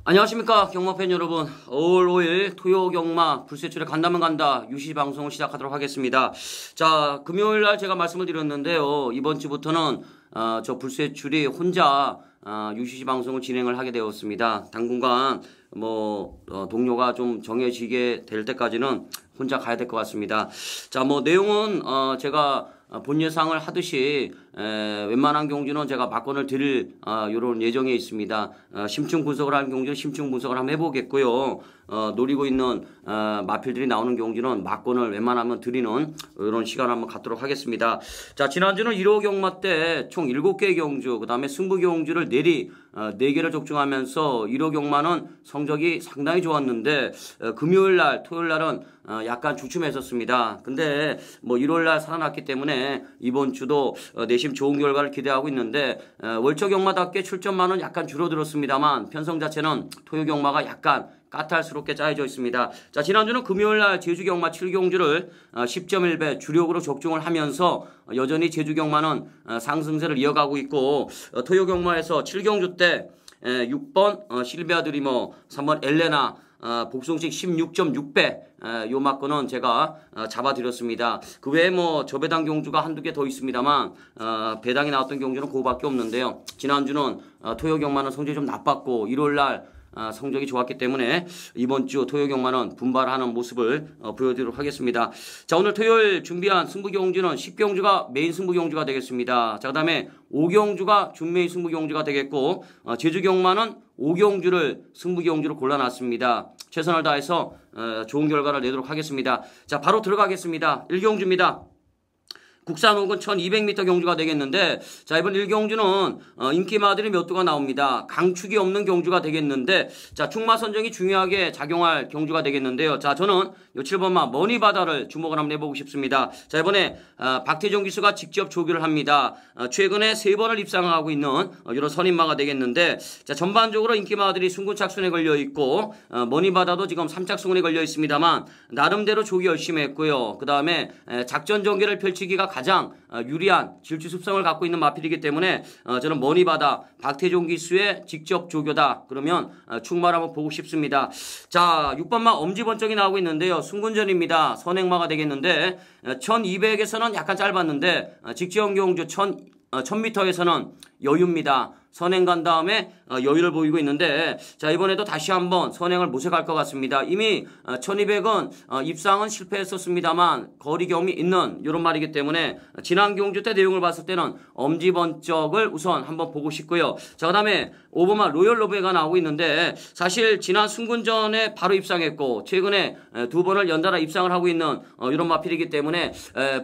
안녕하십니까 경마팬 여러분. 5월 5일 토요 경마 불세출에 간다면 간다 유시 방송을 시작하도록 하겠습니다. 자, 금요일날 제가 말씀을 드렸는데요. 이번 주부터는 저 불세출이 혼자 유시 방송을 진행을 하게 되었습니다. 당분간 동료가 좀 정해지게 될 때까지는 혼자 가야 될 것 같습니다. 자, 내용은 제가 본 예상을 하듯이 웬만한 경주는 제가 막권을 드릴 요런 예정에 있습니다. 심층 분석을 하는 경주는 심층 분석을 한번 해보겠고요. 노리고 있는 마필들이 나오는 경주는 막권을 웬만하면 드리는 이런 시간을 한번 갖도록 하겠습니다. 자, 지난주는 1호 경마 때 총 7개의 경주, 그 다음에 승부 경주를 4개를 적중하면서 1호 경마는 성적이 상당히 좋았는데 금요일날, 토요일날은 약간 주춤했었습니다. 근데 1월날 살아났기 때문에 이번 주도 내심 좋은 결과를 기대하고 있는데 월초 경마답게 출전만은 약간 줄어들었습니다만 편성 자체는 토요 경마가 약간 까탈스럽게 짜여져 있습니다. 자, 지난주는 금요일날 제주경마 7경주를 10.1배 주력으로 적중을 하면서 여전히 제주경마는 상승세를 이어가고 있고 토요경마에서 7경주 때 6번 실비아 드리머, 3번 엘레나, 복송식 16.6배 요 막권은 제가 잡아드렸습니다. 그 외에 저배당 경주가 한두 개 더 있습니다만 배당이 나왔던 경주는 그거밖에 없는데요. 지난주는 토요 경마는 성적이 좀 나빴고 1월날 성적이 좋았기 때문에 이번 주 토요 경마는 분발하는 모습을 보여드리도록 하겠습니다. 자, 오늘 토요일 준비한 승부 경주는 10경주가 메인 승부 경주가 되겠습니다. 자, 그 다음에 5경주가 준메인 승부 경주가 되겠고 제주 경마는 5경주를 승부 경주로 골라놨습니다. 최선을 다해서 좋은 결과를 내도록 하겠습니다. 자, 바로 들어가겠습니다. 1경주입니다. 국산 혹은 1200m 경주가 되겠는데, 자, 이번 1경주는 인기마들이 몇 두가 나옵니다. 강축이 없는 경주가 되겠는데, 자, 충마 선정이 중요하게 작용할 경주가 되겠는데요. 자, 저는 요 7번마 머니바다를 주목을 한번 해보고 싶습니다. 자, 이번에 박태종 기수가 직접 조교를 합니다. 최근에 3번을 입상하고 있는 이런 선임마가 되겠는데, 자, 전반적으로 인기마들이 순군착순에 걸려 있고 머니바다도 지금 3착순에 걸려 있습니다만 나름대로 조기 열심히 했고요. 그 다음에 작전 전개를 펼치기가 가장 유리한 질주 습성을 갖고 있는 마필이기 때문에 저는 머니바다 박태종 기수의 직접 조교다 그러면 충마를 한번 보고 싶습니다. 자, 6번마 엄지번쩍이 나오고 있는데요. 순군전입니다. 선행마가 되겠는데 1200에서는 약간 짧았는데 직지형 경주 1000m에서는 여유입니다. 선행 간 다음에 여유를 보이고 있는데, 자, 이번에도 다시 한번 선행을 모색할 것 같습니다. 이미 1200은 입상은 실패했었습니다만 거리 경험이 있는 이런 말이기 때문에 지난 경주 때 내용을 봤을 때는 엄지번쩍을 우선 한번 보고 싶고요. 자, 그 다음에 5번마 로열 로베가 나오고 있는데 사실 지난 순군전에 바로 입상했고 최근에 2번을 연달아 입상을 하고 있는 이런 마필이기 때문에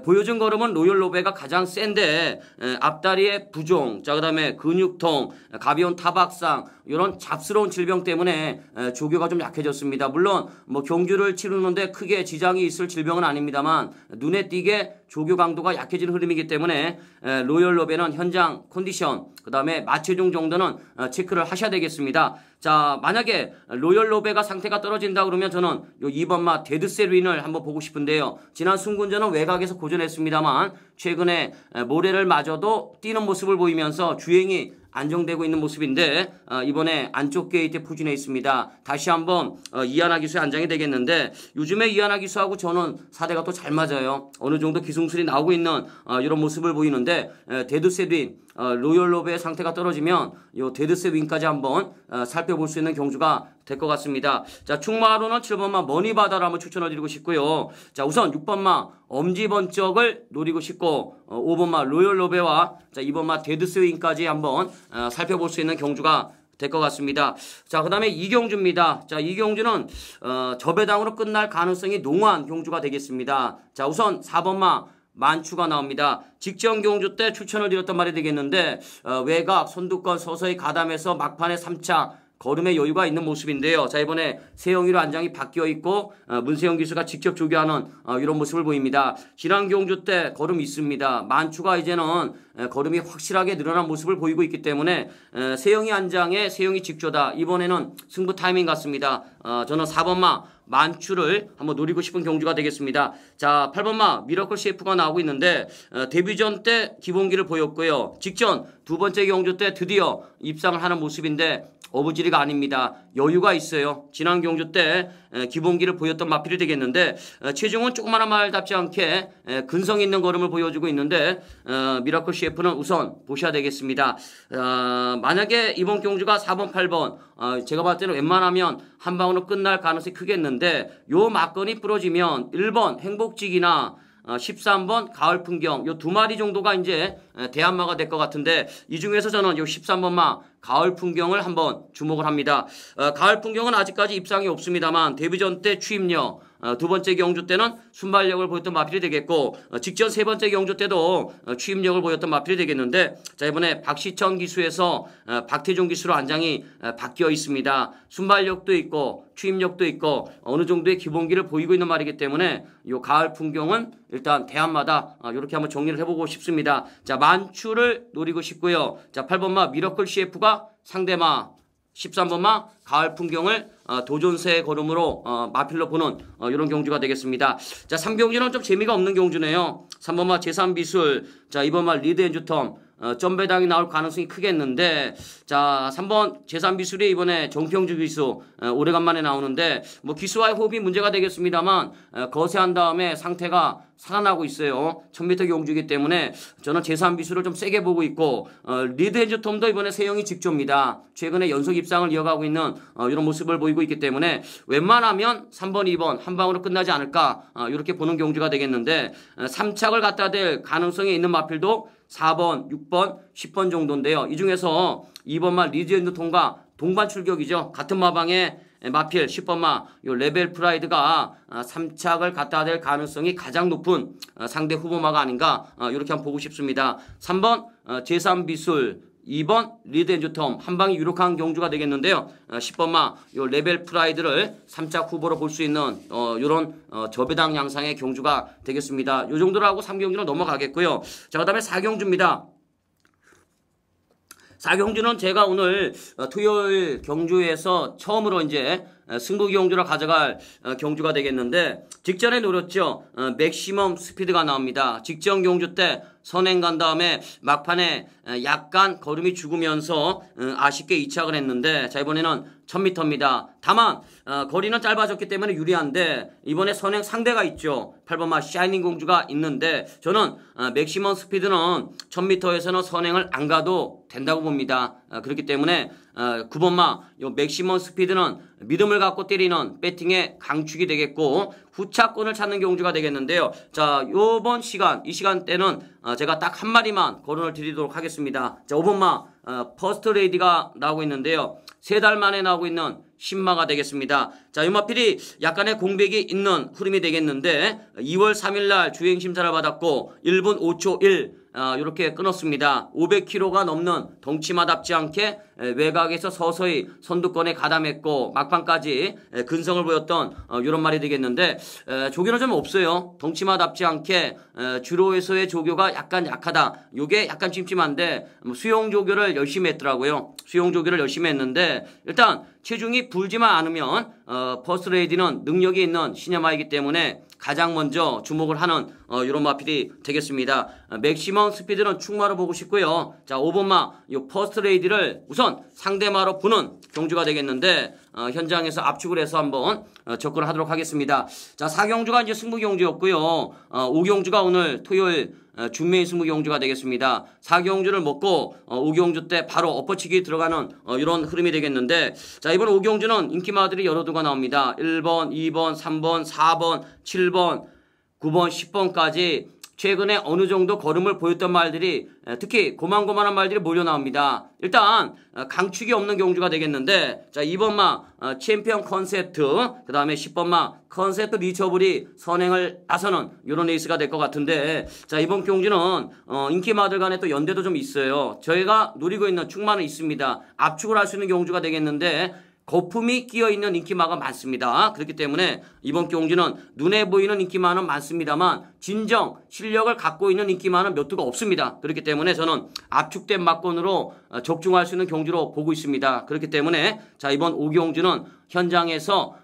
보여준 걸음은 로열 로베가 가장 센데 앞다리의 부종, 자, 그 다음에 근육통, 가벼운 타박상 이런 잡스러운 질병 때문에 조교가 좀 약해졌습니다. 물론 경주를 치르는데 크게 지장이 있을 질병은 아닙니다만 눈에 띄게 조교 강도가 약해지는 흐름이기 때문에 로열 로베는 현장 컨디션 그 다음에 마체중 정도는 체크를 하셔야 되겠습니다. 자, 만약에 로열 로베가 상태가 떨어진다 그러면 저는 요 2번마 데드셀윈을 한번 보고 싶은데요. 지난 순군전은 외곽에서 고전했습니다만 최근에 모래를 맞아도 뛰는 모습을 보이면서 주행이 안정되고 있는 모습인데 이번에 안쪽 게이트에 포진해 있습니다. 다시 한번 이하나 기수의 안장이 되겠는데 요즘에 이하나 기수하고 저는 사대가 또 잘 맞아요. 어느 정도 기승술이 나오고 있는 이런 모습을 보이는데 데드셋윈 로열 로베의 상태가 떨어지면 요 데드셋윈까지 한번 살펴볼 수 있는 경주가 될 것 같습니다. 자, 충마로는 7번마 머니바다를 한번 추천을 드리고 싶고요. 자, 우선 6번마 엄지번쩍을 노리고 싶고 5번마 로열 로베와 2번마 데드스윙까지 한번 살펴볼 수 있는 경주가 될 것 같습니다. 자, 그 다음에 이경주입니다. 자, 이 경주는 저배당으로 끝날 가능성이 농후한 경주가 되겠습니다. 자, 우선 4번마 만추가 나옵니다. 직전 경주 때 추천을 드렸던 말이 되겠는데 외곽 선두권 서서히 가담해서 막판에 3차 걸음의 여유가 있는 모습인데요. 자, 이번에 세영이로 안장이 바뀌어 있고 문세영 기수가 직접 조교하는 이런 모습을 보입니다. 지난 경주 때 걸음 있습니다. 만추가 이제는 걸음이 확실하게 늘어난 모습을 보이고 있기 때문에 세영이 안장에 세영이 직조다. 이번에는 승부 타이밍 같습니다. 저는 4번마 만추를 한번 노리고 싶은 경주가 되겠습니다. 자, 8번마 미러클 CF가 나오고 있는데 데뷔전 때 기본기를 보였고요. 직전 두 번째 경주 때 드디어 입상을 하는 모습인데 어부지리가 아닙니다. 여유가 있어요. 지난 경주 때 기본기를 보였던 마필이 되겠는데 체중은 조그마한 말답지 않게 근성 있는 걸음을 보여주고 있는데 미라클 CF는 우선 보셔야 되겠습니다. 만약에 이번 경주가 4번, 8번 제가 봤을 때는 웬만하면 한 방으로 끝날 가능성이 크겠는데 요 막건이 부러지면 1번 행복직이나 13번 가을 풍경 요 두 마리 정도가 이제 대한마가 될 것 같은데 이 중에서 저는 요 13번마 가을 풍경을 한번 주목을 합니다. 가을 풍경은 아직까지 입상이 없습니다만 데뷔전 때 추임력 두 번째 경주 때는 순발력을 보였던 마필이 되겠고 직전 세 번째 경주 때도 추임력을 보였던 마필이 되겠는데 자 이번에 박시천 기수에서 박태종 기수로 안장이 바뀌어 있습니다. 순발력도 있고 추임력도 있고 어느 정도의 기본기를 보이고 있는 말이기 때문에 이 가을 풍경은 일단 대안마다 이렇게 한번 정리를 해보고 싶습니다. 자 만추를 노리고 싶고요. 자 8번마 미러클 CF가 상대마 13번마 가을 풍경을 도전세 걸음으로 마필로 보는 이런 경주가 되겠습니다. 자 3경주는 좀 재미가 없는 경주네요. 3번마 제3비술 자 2번마 리드 엔주텀 점배당이 나올 가능성이 크겠는데 자 3번 제3비술이 이번에 정평주 기수 오래간만에 나오는데 뭐 기수와의 호흡이 문제가 되겠습니다만 거세한 다음에 상태가 살아나고 있어요. 1000m 경주이기 때문에 저는 제3비술을 좀 세게 보고 있고 리드 엔주톰도 이번에 세영이 직조입니다. 최근에 연속 입상을 이어가고 있는 이런 모습을 보이고 있기 때문에 웬만하면 3번, 2번 한 방으로 끝나지 않을까 이렇게 보는 경주가 되겠는데 3착을 갖다 댈 가능성이 있는 마필도 4번, 6번, 10번 정도인데요. 이 중에서 2번마 리드 엔주톰과 동반 출격이죠. 같은 마방에 마필 10번마 요 레벨 프라이드가 3착을 갖다 댈 가능성이 가장 높은 상대 후보마가 아닌가 이렇게 한번 보고 싶습니다. 3번 제3비술 2번 리드 엔주텀 한 방이 유력한 경주가 되겠는데요. 10번마 요 레벨 프라이드를 3착 후보로 볼 수 있는 요런 저배당 양상의 경주가 되겠습니다. 요 정도로 하고 3경주는 넘어가겠고요. 자 그다음에 4경주입니다. 4경주는 제가 오늘 토요일 경주에서 처음으로 이제 승부 경주로 가져갈 경주가 되겠는데 직전에 노렸죠. 맥시멈 스피드가 나옵니다. 직전 경주 때 선행 간 다음에 막판에 약간 걸음이 죽으면서 아쉽게 이착을 했는데 자 이번에는 1000m입니다. 다만 거리는 짧아졌기 때문에 유리한데 이번에 선행 상대가 있죠. 8번마 샤이닝 공주가 있는데 저는 맥시멈 스피드는 1000m에서는 선행을 안 가도 된다고 봅니다. 그렇기 때문에 9번마 요 맥시멈 스피드는 믿음을 갖고 때리는 배팅의 강축이 되겠고 후차권을 찾는 경주가 되겠는데요. 자 요번 시간 이 시간대는 제가 딱 한 마리만 거론을 드리도록 하겠습니다. 자 5번마 퍼스트 레이디가 나오고 있는데요. 3달 만에 나오고 있는 신마가 되겠습니다. 자, 이 마필이 약간의 공백이 있는 흐름이 되겠는데 2월 3일날 주행심사를 받았고 1분 5초 1 이렇게 끊었습니다. 500kg가 넘는 덩치마답지 않게 외곽에서 서서히 선두권에 가담했고 막판까지 근성을 보였던 이런 말이 되겠는데 조교는 좀 없어요. 덩치마답지 않게 주로에서의 조교가 약간 약하다. 이게 약간 찜찜한데 수용 조교를 열심히 했더라고요. 수용 조교를 열심히 했는데 일단 체중이 불지만 않으면 퍼스트 레이디는 능력이 있는 시네마이기 때문에 가장 먼저 주목을 하는 이런 마필이 되겠습니다. 맥시멈 스피드는 충마로 보고 싶고요. 자 5번마 이 퍼스트 레이디를 우선 상대마로 보는 경주가 되겠는데 현장에서 압축을 해서 한번 접근을 하도록 하겠습니다. 자 4경주가 이제 승부 경주였고요. 5경주가 오늘 토요일 준메인 승부 경주가 되겠습니다. 4경주를 먹고 5경주 때 바로 엎어치기 들어가는 이런 흐름이 되겠는데 자 이번 5경주는 인기마들이 여러 두가 나옵니다. 1번, 2번, 3번, 4번, 7번, 9번, 10번까지 최근에 어느 정도 걸음을 보였던 말들이 특히 고만고만한 말들이 몰려 나옵니다. 일단 강축이 없는 경주가 되겠는데 자 2번마 챔피언 컨셉트 그 다음에 10번마 컨셉트 리처블이 선행을 나서는 이런 레이스가 될 것 같은데 자 이번 경주는 인기마들 간에 또 연대도 좀 있어요. 저희가 노리고 있는 충마는 있습니다. 압축을 할 수 있는 경주가 되겠는데 거품이 끼어있는 인기마가 많습니다. 그렇기 때문에 이번 경주는 눈에 보이는 인기마는 많습니다만 진정 실력을 갖고 있는 인기마는 몇 두가 없습니다. 그렇기 때문에 저는 압축된 막권으로 적중할 수 있는 경주로 보고 있습니다. 그렇기 때문에 자, 이번 5경주는 현장에서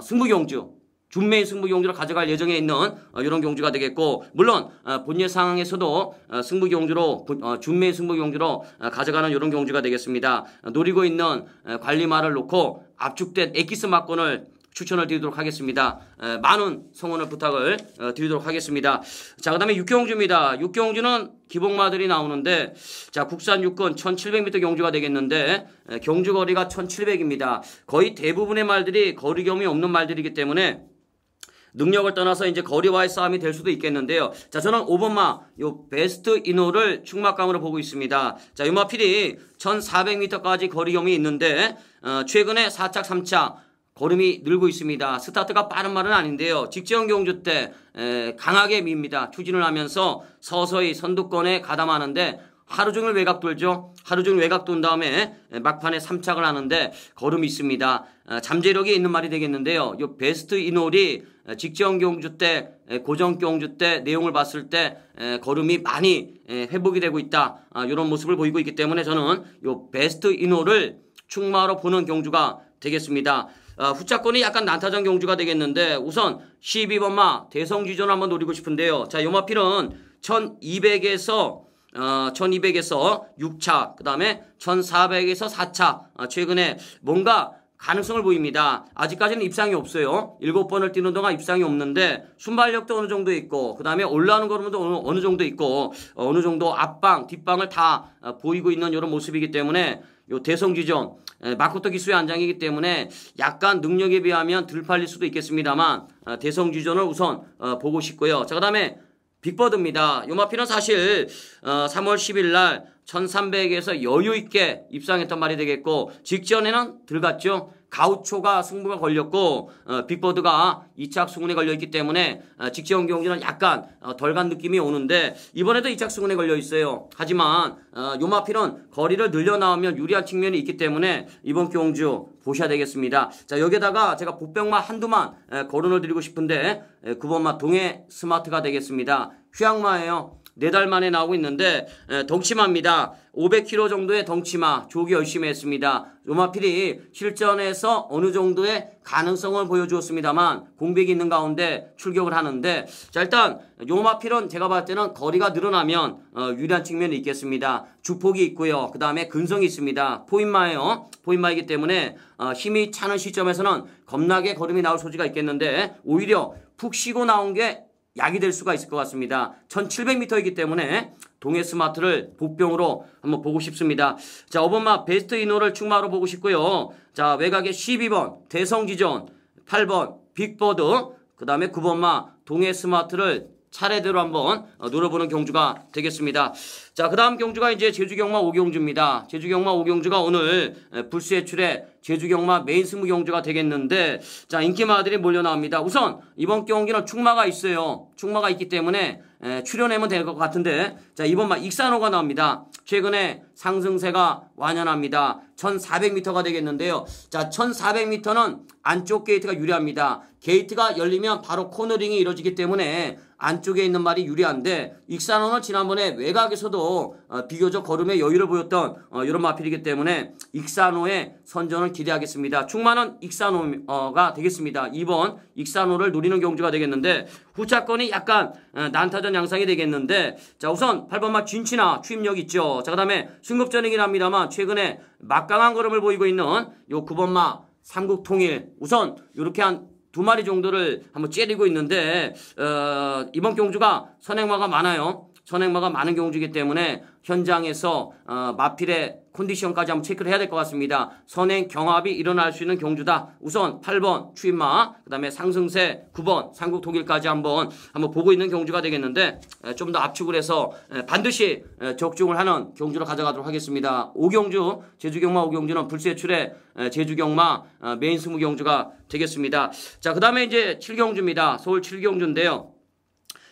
승부경주, 준매인 승부경주를 가져갈 예정에 있는 이런 경주가 되겠고, 물론 본예 상황에서도 승부경주로 준매인 승부경주로 가져가는 이런 경주가 되겠습니다. 노리고 있는 관리마를 놓고 압축된 엑기스 막권을 추천을 드리도록 하겠습니다. 많은 성원을 부탁을 드리도록 하겠습니다. 자, 그 다음에 6경주입니다. 6경주는 기복마들이 나오는데, 자, 국산 6권 1700m 경주가 되겠는데, 경주 거리가 1700입니다. 거의 대부분의 말들이 거리 경험이 없는 말들이기 때문에 능력을 떠나서 이제 거리와의 싸움이 될 수도 있겠는데요. 자, 저는 5번마 요 베스트 이노를 충막강으로 보고 있습니다. 자, 요 마필이 1400m까지 거리 경험이 있는데 최근에 4착 3착 걸음이 늘고 있습니다. 스타트가 빠른 말은 아닌데요. 직전 경주 때 강하게 밉니다. 추진을 하면서 서서히 선두권에 가담하는데 하루 종일 외곽 돌죠. 하루 종일 외곽 돈 다음에 막판에 3착을 하는데 걸음이 있습니다. 잠재력이 있는 말이 되겠는데요. 요 베스트 이놀이 직전 경주 때, 고정 경주 때 내용을 봤을 때 걸음이 많이 회복이 되고 있다. 이런 모습을 보이고 있기 때문에 저는 요 베스트 이놀을 충마로 보는 경주가 되겠습니다. 후차권이 약간 난타전 경주가 되겠는데 우선 12번마 대성지존을 한번 노리고 싶은데요. 자, 요 마필은 1200에서 6차, 그 다음에 1400에서 4차, 최근에 뭔가 가능성을 보입니다. 아직까지는 입상이 없어요. 7번을 뛰는 동안 입상이 없는데 순발력도 어느 정도 있고, 그 다음에 올라오는 걸음도 어느 정도 있고, 어느 정도 앞방, 뒷방을 다 보이고 있는 이런 모습이기 때문에 요 대성지존, 마코토 기수의 안장이기 때문에 약간 능력에 비하면 덜 팔릴 수도 있겠습니다만 대성지존을 우선 보고 싶고요. 자, 그 다음에 빅버드입니다. 요 마필은 사실 3월 10일 날 1300에서 여유있게 입상했던 말이 되겠고, 직전에는 들어갔죠. 가우초가 승부가 걸렸고 빅버드가 2착 승운에 걸려있기 때문에 직전 경기는 약간 덜 간 느낌이 오는데 이번에도 2착 승운에 걸려있어요. 하지만 요 마필은 거리를 늘려나오면 유리한 측면이 있기 때문에 이번 경주 보셔야 되겠습니다. 자, 여기에다가 제가 복병마 한두만 거론을 드리고 싶은데 9번마 동해 스마트가 되겠습니다. 휴양마예요. 4달 만에 나오고 있는데 덩치마입니다. 500kg 정도의 덩치마, 조기 열심히 했습니다. 요마필이 실전에서 어느 정도의 가능성을 보여주었습니다만 공백이 있는 가운데 출격을 하는데, 자, 일단 요마필은 제가 봤을 때는 거리가 늘어나면 유리한 측면이 있겠습니다. 주폭이 있고요. 그 다음에 근성이 있습니다. 포인마예요. 포인마이기 때문에 힘이 차는 시점에서는 겁나게 걸음이 나올 소지가 있겠는데 오히려 푹 쉬고 나온 게 약이 될 수가 있을 것 같습니다. 1700m이기 때문에 동해 스마트를 복병으로 한번 보고 싶습니다. 자, 5번마 베스트 이노를 충마로 보고 싶고요. 자, 외곽에 12번 대성지존, 8번 빅버드, 그 다음에 9번마 동해 스마트를 차례대로 한번 노려보는 경주가 되겠습니다. 자, 그 다음 경주가 이제 제주경마 5경주입니다. 제주경마 5경주가 오늘 불수해출의 제주경마 메인 승부 경주가 되겠는데, 자, 인기마들이 몰려 나옵니다. 우선 이번 경기는 충마가 있어요. 충마가 있기 때문에 출연하면 될 것 같은데, 자, 이번마 익산호가 나옵니다. 최근에 상승세가 완연합니다. 1400m가 되겠는데요. 자, 1400m는 안쪽 게이트가 유리합니다. 게이트가 열리면 바로 코너링이 이루어지기 때문에 안쪽에 있는 말이 유리한데, 익산호는 지난번에 외곽에서도 비교적 걸음에 여유를 보였던 이런 마필이기 때문에 익산호의 선전을 기대하겠습니다. 충마는 익산호가 되겠습니다. 2번 익산호를 노리는 경주가 되겠는데 후차권이 약간 난타전 양상이 되겠는데, 자, 우선 8번마 진치나 추임력 있죠. 자, 그 다음에 승급전이긴 합니다만 최근에 막강한 걸음을 보이고 있는 요 9번마 삼국통일, 우선 이렇게 한 2마리 정도를 한번 째리고 있는데 이번 경주가 선행마가 많아요. 선행마가 많은 경주이기 때문에 현장에서 마필의 컨디션까지 한번 체크를 해야 될 것 같습니다. 선행 경합이 일어날 수 있는 경주다. 우선 8번 추임마, 그 다음에 상승세 9번 삼국통일까지 한번 보고 있는 경주가 되겠는데 좀 더 압축을 해서 반드시 적중을 하는 경주로 가져가도록 하겠습니다. 5경주, 제주경마 5경주는 불세출의 제주경마 메인 승부 경주가 되겠습니다. 자, 그 다음에 이제 7경주입니다. 서울 7경주인데요.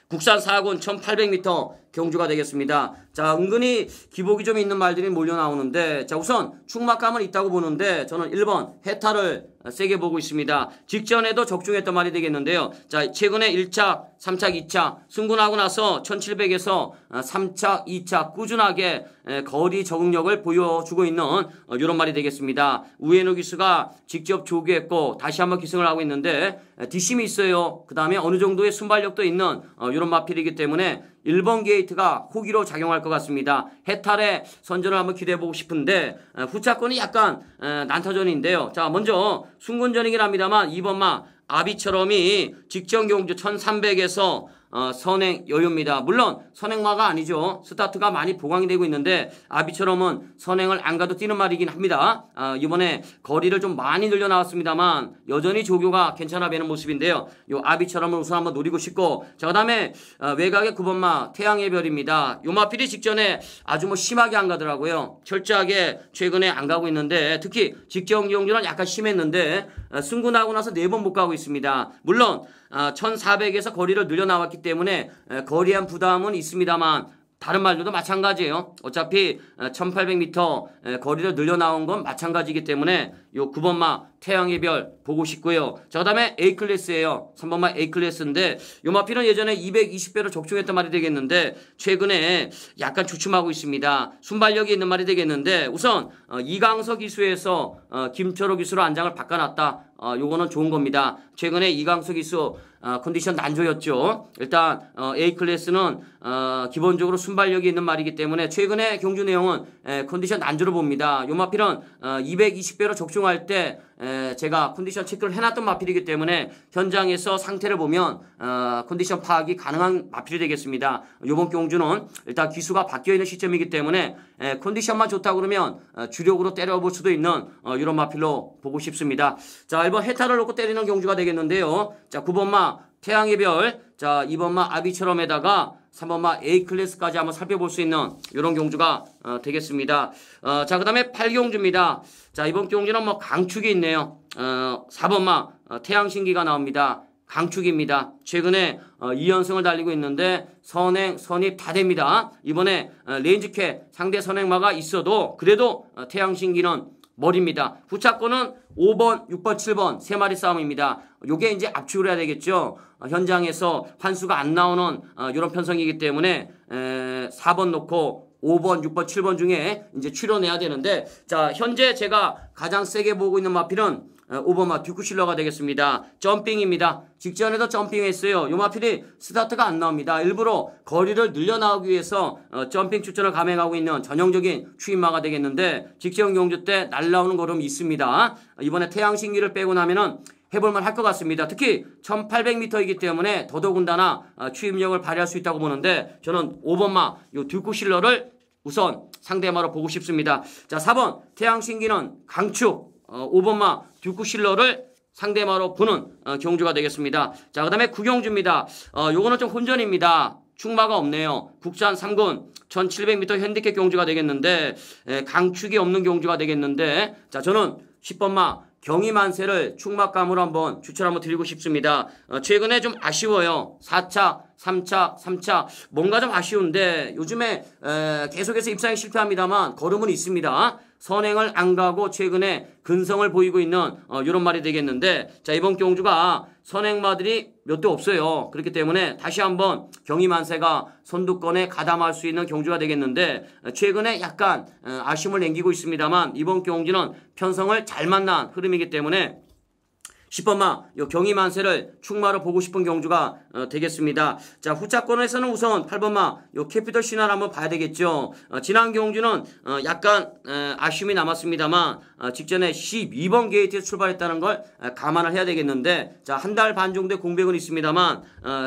국산 4군 1800m 경주가 되겠습니다. 자, 은근히 기복이 좀 있는 말들이 몰려 나오는데, 자, 우선 충막감은 있다고 보는데 저는 1번 해탈을 세게 보고 있습니다. 직전에도 적중했던 말이 되겠는데요. 자, 최근에 1차, 3차, 2차 승군하고 나서 1700에서 3차, 2차 꾸준하게 거리 적응력을 보여주고 있는 이런 말이 되겠습니다. 우에노 기수가 직접 조교했고 다시 한번 기승을 하고 있는데 뒷심이 있어요. 그 다음에 어느 정도의 순발력도 있는 이런 마필이기 때문에 1번 게이트가 호기로 작용할 것 같습니다. 해탈의 선전을 한번 기대해보고 싶은데 후차권이 약간 난타전인데요. 자, 먼저 순군전이긴 합니다만 2번마 아비처럼이 직전 경주 1300에서 선행 여유입니다. 물론 선행마가 아니죠. 스타트가 많이 보강이 되고 있는데 아비처럼은 선행을 안 가도 뛰는 말이긴 합니다. 이번에 거리를 좀 많이 늘려 나왔습니다만 여전히 조교가 괜찮아 보이는 모습인데요. 요 아비처럼을 우선 한번 노리고 싶고, 자, 그 다음에 외곽의 9번마 태양의 별입니다. 요 마필이 직전에 아주 뭐 심하게 안 가더라고요. 철저하게 최근에 안 가고 있는데 특히 직전 경주는 약간 심했는데 승군하고 나서 4번 못 가고 있습니다. 물론 1400에서 거리를 늘려 나왔기 때문에 거리한 부담은 있습니다만 다른 말들도 마찬가지예요. 어차피 1800m 거리를 늘려 나온 건 마찬가지이기 때문에 요 9번마 태양의 별 보고 싶고요. 자, 그 다음에 A클래스예요. 3번마 A클래스인데 요 마필은 예전에 220배로 적중했던 말이 되겠는데 최근에 약간 주춤하고 있습니다. 순발력이 있는 말이 되겠는데 우선 이강석 기수에서 김철호 기수로 안장을 바꿔놨다. 요거는 좋은 겁니다. 최근에 이강석 기수 컨디션 난조였죠. 일단 A클래스는 기본적으로 순발력이 있는 말이기 때문에 최근에 경주 내용은 컨디션 난조로 봅니다. 요 마필은 220배로 적중할 때 제가 컨디션 체크를 해놨던 마필이기 때문에 현장에서 상태를 보면 컨디션 파악이 가능한 마필이 되겠습니다. 요번 경주는 일단 기수가 바뀌어있는 시점이기 때문에 컨디션만 좋다 그러면 주력으로 때려볼 수도 있는 이런 마필로 보고 싶습니다. 자, 1번 해탈을 놓고 때리는 경주가 되겠는데요. 자, 9번마 태양의 별, 자, 2번마 아비처럼에다가 3번마 A클래스까지 한번 살펴볼 수 있는 이런 경주가 되겠습니다. 자, 그 다음에 8경주입니다. 자, 이번 경주는 뭐 강축이 있네요. 4번마 태양신기가 나옵니다. 강축입니다. 최근에 2연승을 달리고 있는데 선행, 선입 다 됩니다. 이번에 레인지캐 상대 선행마가 있어도 그래도 태양신기는 머리입니다. 후차권은 5번, 6번, 7번 세 마리 싸움입니다. 요게 이제 압축을 해야 되겠죠. 현장에서 환수가 안 나오는 이런 편성이기 때문에 4번 놓고 5번, 6번, 7번 중에 이제 추려내야 되는데, 자, 현재 제가 가장 세게 보고 있는 마필은 5번마 듀크실러가 되겠습니다. 점핑입니다. 직전에도 점핑했어요. 요 마필이 스타트가 안 나옵니다. 일부러 거리를 늘려 나오기 위해서 점핑 추천을 감행하고 있는 전형적인 추임마가 되겠는데 직전 경주 때 날라오는 걸음이 있습니다. 이번에 태양신기를 빼고 나면은 해볼만 할 것 같습니다. 특히 1800m이기 때문에 더더군다나 추임력을 발휘할 수 있다고 보는데 저는 5번마 요 듀크실러를 우선 상대마로 보고 싶습니다. 자, 4번 태양신기는 강축, 5번마 듀크실러를 상대마로 보는 경주가 되겠습니다. 자, 그 다음에 9경주입니다. 요거는 좀 혼전입니다. 충마가 없네요. 국산 3군 1700m 핸디캡 경주가 되겠는데 강축이 없는 경주가 되겠는데, 자, 저는 10번마 경희만세를 충막감으로 한번 추천 한번 드리고 싶습니다. 최근에 좀 아쉬워요. 4차, 3차 뭔가 좀 아쉬운데 요즘에 계속해서 입상에 실패합니다만 걸음은 있습니다. 선행을 안 가고 최근에 근성을 보이고 있는 이런 말이 되겠는데, 자, 이번 경주가 선행마들이 몇 대 없어요. 그렇기 때문에 다시 한번 경희만세가 선두권에 가담할 수 있는 경주가 되겠는데 최근에 약간 아쉬움을 남기고 있습니다만 이번 경주는 편성을 잘 만난 흐름이기 때문에 10번마 요 경희만세를 충마로 보고 싶은 경주가 되겠습니다. 자, 후차권에서는 우선 8번마 요 캐피털 신화를 한번 봐야 되겠죠. 지난 경주는 약간 아쉬움이 남았습니다만 직전에 12번 게이트에서 출발했다는 걸 감안을 해야 되겠는데, 자, 한 달 반 정도의 공백은 있습니다만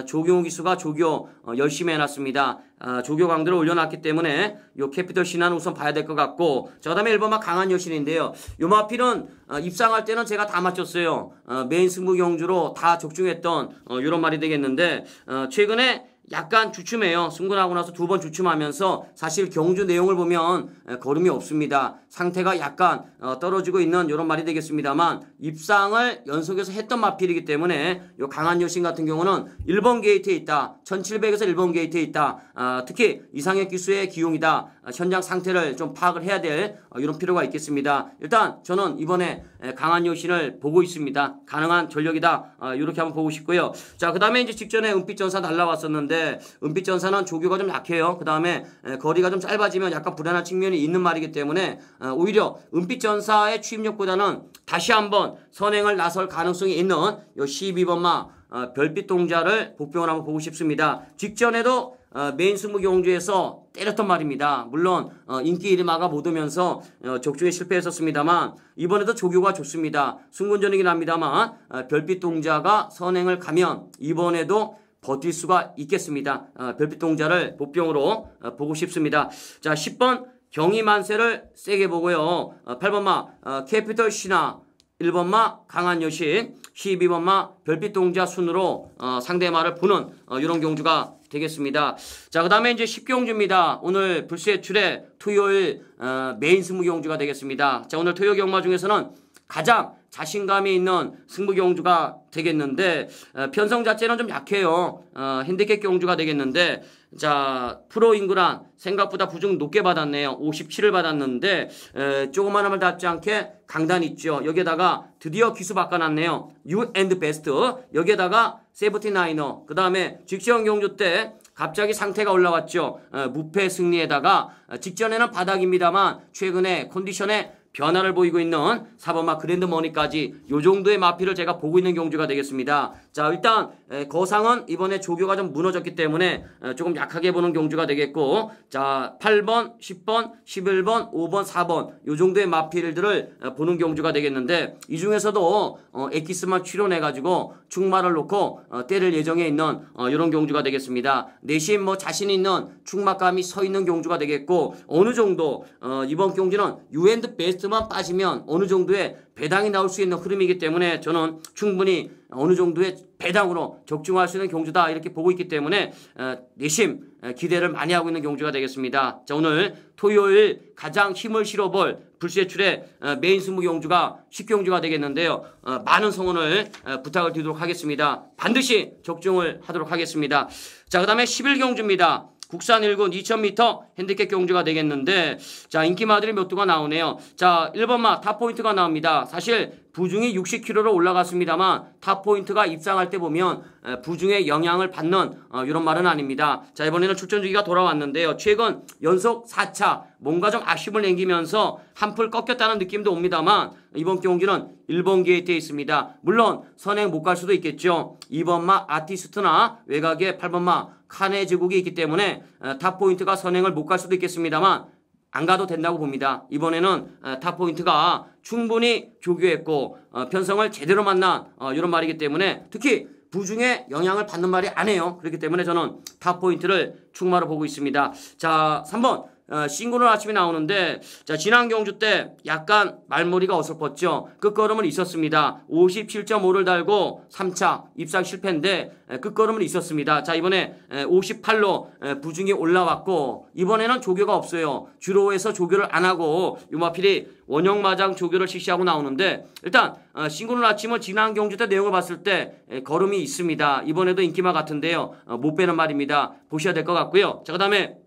조교 기수가 조교 열심히 해놨습니다. 조교 강도를 올려놨기 때문에 요 캐피털 신화는 우선 봐야 될 것 같고, 자, 그 다음에 1번마 강한 여신인데요. 요 마필은 입상할 때는 제가 다 맞췄어요. 메인 승부 경주로 다 적중했던 요런 말이 되겠는데 최근에 약간 주춤해요. 승근하고 나서 두 번 주춤하면서 사실 경주 내용을 보면 걸음이 없습니다. 상태가 약간 떨어지고 있는 이런 말이 되겠습니다만 입상을 연속해서 했던 마필이기 때문에 요 강한 여신 같은 경우는 1번 게이트에 있다. 1700에서 1번 게이트에 있다. 특히 이상혁 기수의 기용이다. 현장 상태를 좀 파악을 해야 될 이런 필요가 있겠습니다. 일단 저는 이번에 강한 여신을 보고 있습니다. 가능한 전력이다. 이렇게 한번 보고 싶고요. 자, 그 다음에 이제 직전에 은빛전사 날라왔었는데 은빛전사는 조교가 좀 약해요. 그 다음에 거리가 좀 짧아지면 약간 불안한 측면이 있는 말이기 때문에 오히려 은빛전사의 추임력보다는 다시 한번 선행을 나설 가능성이 있는 요 12번마 별빛 동자를 복병을 한번 보고 싶습니다. 직전에도 메인 승부 경주에서 때렸던 말입니다. 물론 인기 1위마가 못 오면서 적중에 실패했었습니다만 이번에도 조교가 좋습니다. 승군전이긴 합니다만 별빛 동자가 선행을 가면 이번에도 버틸 수가 있겠습니다. 별빛 동자를 복병으로 보고 싶습니다. 자, 10번 경희만세를 세게 보고요. 8번마 캐피털 신화, 1번마 강한 여신, 12번마 별빛 동자 순으로 상대마를 보는 이런 경주가 되겠습니다. 자, 그 다음에 이제 10경주입니다. 오늘 불세출의 토요일 메인 승부 경주가 되겠습니다. 자, 오늘 토요 경마 중에서는 가장 자신감이 있는 승부 경주가 되겠는데 편성 자체는 좀 약해요. 핸디캡 경주가 되겠는데 자, 프로 인구란 생각보다 부중 높게 받았네요. 57을 받았는데 조그만 함을 닿지 않게 강단 있죠. 여기에다가 드디어 기수 바꿔놨네요. 유 앤드 베스트. 여기에다가 세븐티나이너. 그 다음에 직전 경주 때 갑자기 상태가 올라왔죠. 무패 승리에다가 직전에는 바닥입니다만 최근에 컨디션에 변화를 보이고 있는 4번마 그랜드 머니까지 요 정도의 마필을 제가 보고 있는 경주가 되겠습니다. 자, 일단 거상은 이번에 조교가 좀 무너졌기 때문에 조금 약하게 보는 경주가 되겠고 자, 8번, 10번, 11번, 5번, 4번 요 정도의 마필들을 보는 경주가 되겠는데 이 중에서도 엑기스만 출연해가지고 충마를 놓고 때릴 예정에 있는 이런 경주가 되겠습니다. 내심 뭐 자신 있는 충마감이 서 있는 경주가 되겠고 어느 정도 이번 경주는 유엔드 베스트만 빠지면 어느 정도의 배당이 나올 수 있는 흐름이기 때문에 저는 충분히 어느 정도의 배당으로 적중할 수 있는 경주다 이렇게 보고 있기 때문에 내심 기대를 많이 하고 있는 경주가 되겠습니다. 자, 오늘 토요일 가장 힘을 실어볼 불세출의 메인 승부 경주가 10경주가 되겠는데요. 많은 성원을 부탁을 드리도록 하겠습니다. 반드시 적중을 하도록 하겠습니다. 자, 그 다음에 11경주입니다. 국산 1군 2000m 핸디캡 경주가 되겠는데 자, 인기마들이 몇 두가 나오네요. 자, 1번마 탑포인트가 나옵니다. 사실 부중이 60kg로 올라갔습니다만 탑포인트가 입상할 때 보면 부중에 영향을 받는 이런 말은 아닙니다. 자, 이번에는 출전 주기가 돌아왔는데요. 최근 연속 4차 뭔가 좀 아쉬움을 남기면서 한풀 꺾였다는 느낌도 옵니다만 이번 경기는 1번 게이트에 있습니다. 물론 선행 못 갈 수도 있겠죠. 2번마 아티스트나 외곽에 8번마 칸의 제국이 있기 때문에 탑포인트가 선행을 못 갈 수도 있겠습니다만 안 가도 된다고 봅니다. 이번에는 탑포인트가 충분히 조교했고 편성을 제대로 만난 이런 말이기 때문에 특히 부중에 영향을 받는 말이 아니에요. 그렇기 때문에 저는 탑포인트를 충마로 보고 있습니다. 자, 3번 싱글은 아침에 나오는데 자, 지난 경주 때 약간 말머리가 어설펐죠. 끝걸음은 있었습니다. 57.5를 달고 3차 입상 실패인데 끝걸음은 있었습니다. 자, 이번에 58로 부중이 올라왔고 이번에는 조교가 없어요. 주로에서 조교를 안 하고 유마필이 원형마장 조교를 실시하고 나오는데 일단 싱글은 아침은 지난 경주 때 내용을 봤을 때 걸음이 있습니다. 이번에도 인기마 같은데요. 못 빼는 말입니다. 보셔야 될 것 같고요. 자, 그 다음에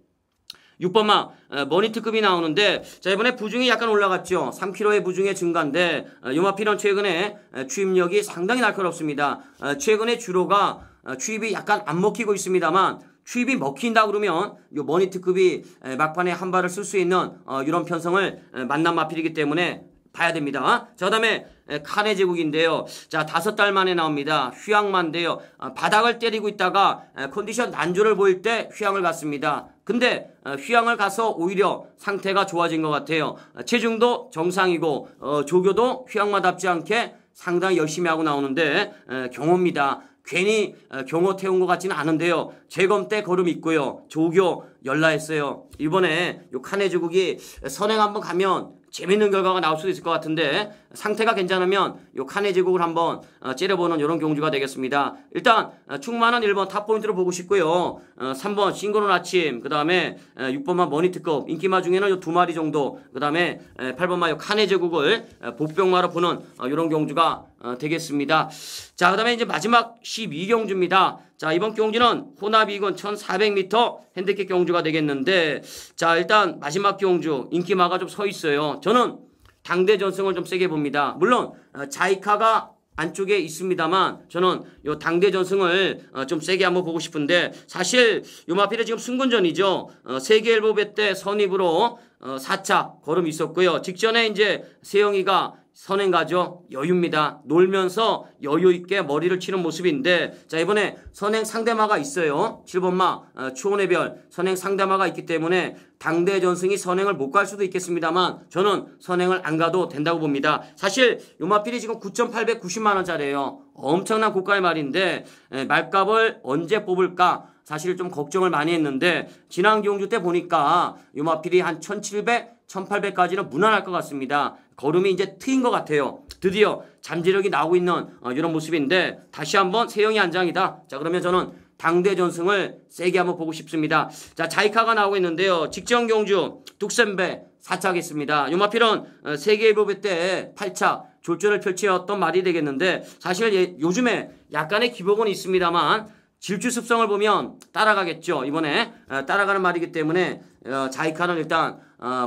6번마 머니트급이 나오는데 자, 이번에 부중이 약간 올라갔죠. 3kg의 부중의 증가인데 요마필은 최근에 추입력이 상당히 날카롭습니다. 최근에 주로가 추입이 약간 안 먹히고 있습니다만 추입이 먹힌다 그러면 요 머니트급이 막판에 한 발을 쓸 수 있는 이런 편성을 만난 마필이기 때문에 봐야 됩니다. 자, 그 다음에 칸의 제국인데요. 자, 5달 만에 나옵니다. 휘황만인데요. 바닥을 때리고 있다가 컨디션 난조를 보일 때 휘황을 갔습니다. 근데 휘황을 가서 오히려 상태가 좋아진 것 같아요. 체중도 정상이고 조교도 휘황마답지 않게 상당히 열심히 하고 나오는데 경호입니다. 괜히 경호 태운 것 같지는 않은데요. 재검 때 걸음 있고요. 조교 열라했어요. 이번에 요 칸의 제국이 선행 한번 가면 재밌는 결과가 나올 수도 있을 것 같은데 상태가 괜찮으면 요 칸의 제국을 한번 째려보는 이런 경주가 되겠습니다. 일단 충만은 1번 탑포인트로 보고 싶고요. 3번 싱그러운 아침, 그 다음에 6번마 머니특급, 인기마 중에는 요 2마리 정도, 그 다음에 8번마 요 칸의 제국을 복병마로 보는 이런 경주가 되겠습니다. 자, 그 다음에 이제 마지막 12경주입니다. 자, 이번 경주는 호나비건 1400m 핸디캡 경주가 되겠는데, 자, 일단 마지막 경주 인기마가 좀 서 있어요. 저는 당대 전승을 좀 세게 봅니다. 물론 자이카가 안쪽에 있습니다만 저는 요 당대 전승을 좀 세게 한번 보고 싶은데, 사실 요 마필은 지금 승군전이죠. 세계일보배 때 선입으로 4차 걸음이 있었고요. 직전에 이제 세영이가 선행가죠. 여유입니다. 놀면서 여유있게 머리를 치는 모습인데, 자, 이번에 선행 상대마가 있어요. 7번마 추원의 별 선행 상대마가 있기 때문에 당대 전승이 선행을 못 갈 수도 있겠습니다만 저는 선행을 안 가도 된다고 봅니다. 사실 요마필이 지금 9,890만원짜리예요. 엄청난 고가의 말인데 말값을 언제 뽑을까 사실 좀 걱정을 많이 했는데, 지난 경주 때 보니까 요마필이 한 1,700, 1,800까지는 무난할 것 같습니다. 걸음이 이제 트인 것 같아요. 드디어 잠재력이 나오고 있는 이런 모습인데, 다시 한번 세영이 안장이다. 자, 그러면 저는 당대 전승을 세게 한번 보고 싶습니다. 자, 자이카가 나오고 있는데요. 직전 경주 뚝센배 4차겠습니다. 요마필은 세계일보배 때 8차 졸전을 펼치었던 말이 되겠는데, 사실 요즘에 약간의 기복은 있습니다만 질주 습성을 보면 따라가겠죠. 이번에 따라가는 말이기 때문에 자이카는 일단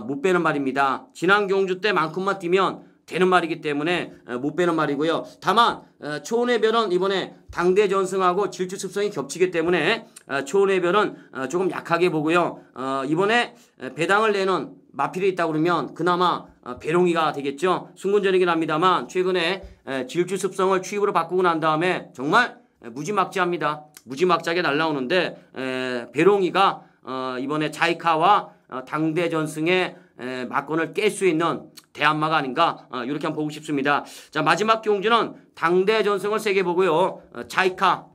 못 빼는 말입니다. 지난 경주 때만큼만 뛰면 되는 말이기 때문에 못 빼는 말이고요. 다만 초원의 별은 이번에 당대 전승하고 질주 습성이 겹치기 때문에 초원의 별은 조금 약하게 보고요. 이번에 배당을 내는 마필이 있다고 그러면 그나마 배롱이가 되겠죠. 승군전이긴 합니다만 최근에 질주 습성을 추입으로 바꾸고 난 다음에 정말 무지막지합니다. 무지막지하게 날라오는데 배롱이가 이번에 자이카와 당대 전승의 막건을 깰 수 있는 대안마가 아닌가, 이렇게 한번 보고 싶습니다. 자, 마지막 경주는 당대 전승을 세게 보고요. 자이카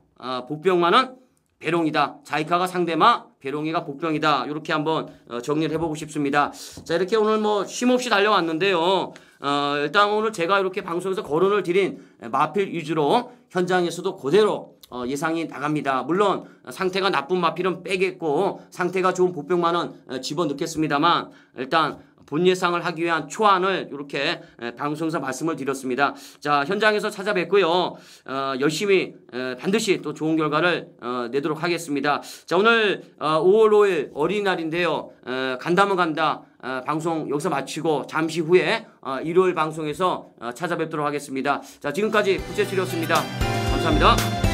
복병마는 배롱이다. 자이카가 상대마, 배롱이가 복병이다. 이렇게 한번 정리를 해보고 싶습니다. 자, 이렇게 오늘 뭐 쉼없이 달려왔는데요. 일단 오늘 제가 이렇게 방송에서 거론을 드린 마필 위주로 현장에서도 그대로 예상이 나갑니다. 물론 상태가 나쁜 마필은 빼겠고 상태가 좋은 복병만은 집어넣겠습니다만, 일단 본 예상을 하기 위한 초안을 이렇게 방송에서 말씀을 드렸습니다. 자, 현장에서 찾아뵙고요. 열심히 반드시 또 좋은 결과를 내도록 하겠습니다. 자, 오늘 5월 5일 어린이날인데요. 간다면 간다. 방송 여기서 마치고 잠시 후에 일요일 방송에서 찾아뵙도록 하겠습니다. 자, 지금까지 구체치료였습니다. 감사합니다.